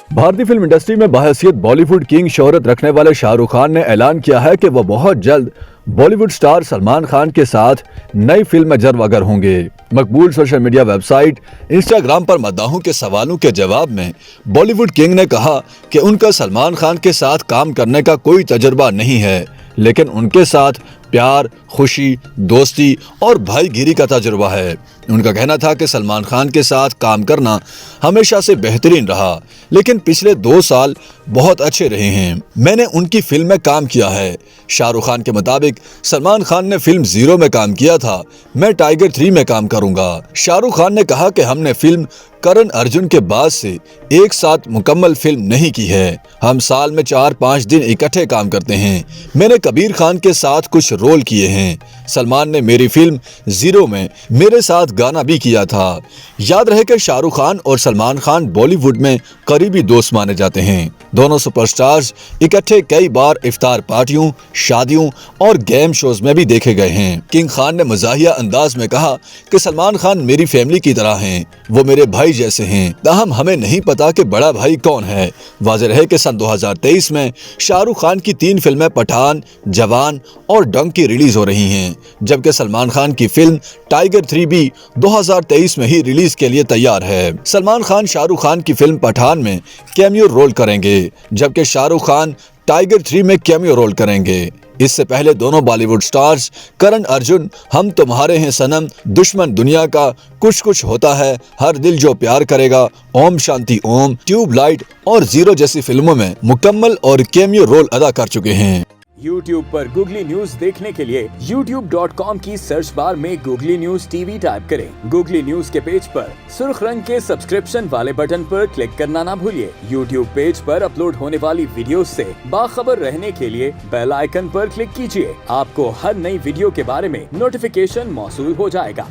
भारतीय film industry में बाहैसियत Bollywood king शोहरत रखने वाले शाहरुख खान ने ऐलान किया है कि वह बहुत जल्द बॉलीवुड स्टार सलमान खान के साथ नई फिल्म में जरवगर होंगे। मकबूल सोशल मीडिया वेबसाइट इंस्टाग्राम पर मद्दाहों के सवालों के जवाब में बॉलीवुड किंग ने कहा कि उनका सलमान खान के साथ काम करने का कोई तजुर्बा नहीं है, लेकिन उनके साथ प्यार, खुशी, दोस्ती और भाईगिरी का तजुर्बा है। उनका कहना था कि सलमान खान के साथ काम करना हमेशा से बेहतरीन रहा, लेकिन पिछले 2 साल बहुत अच्छे रहे हैं। मैंने उनकी फिल्म में काम किया है। शाहरुख खान के मुताबिक सलमान खान ने फिल्म 0 में काम किया था, मैं टाइगर 3 में काम करूंगा। शाहरुख खान ने कहा कि हमने फिल्म करण अर्जुन के बाद से एक साथ मुकम्मल फिल्म नहीं की है। हम साल में 4-5 दिन इकट्ठे काम करते हैं। मैंने कबीर खान के साथ कुछ रोल किए हैं। सलमान ने मेरी फिल्म 0 में मेरे साथ गाना भी किया था। याद रहे कि शाहरुख खान और सलमान खान बॉलीवुड में करीबी दोस्त माने जाते हैं। दोनों सुपरस्टार्स इकट्ठे कई बार इफ्तार पार्टियों, शादियों और गेम शोज में भी देखे गए हैं। किंग खान ने मजाहिया अंदाज में कहा कि सलमान खान मेरी फैमिली की तरह हैं, वो मेरे भाई जैसे हैं। ताहम हमें नहीं पता कि बड़ा भाई कौन है। वाज़ेह है कि सन 2023 में शाहरुख खान की 3 फिल्में पठान, जवान और डंकी रिलीज हो रही हैं, जबकि सलमान खान की फिल्म टाइगर 3 भी 2023 में ही रिलीज के लिए तैयार है। सलमान खान शाहरुख खान की फिल्म पठान में कैमियो रोल करेंगे, जबकि शाहरुख खान टाइगर 3 में कैमियो रोल करेंगे। इससे पहले दोनों बॉलीवुड स्टार्स करण अर्जुन हम तुम्हारे हैं सनम, दुश्मन दुनिया का, कुछ कुछ होता है, हर दिल जो प्यार करेगा, ओम शांति ओम, ट्यूबलाइट और 0 जैसी फिल्मों में मुकम्मल और कैमियो रोल अदा कर चुके हैं। YouTube पर गूगली न्यूज देखने के लिए youtube.com की सर्च बार में गूगली न्यूज टीवी टाइप करें। गूगली न्यूज के पेज पर सुर्ख रंग के सब्सक्रिप्शन वाले बटन पर क्लिक करना ना भूलिए। YouTube पेज पर अपलोड होने वाली वीडियोस से बाखबर रहने के लिए बेल आइकन पर क्लिक कीजिए। आपको हर नई वीडियो के बारे में नोटिफिकेशन मौसूल हो जाएगा।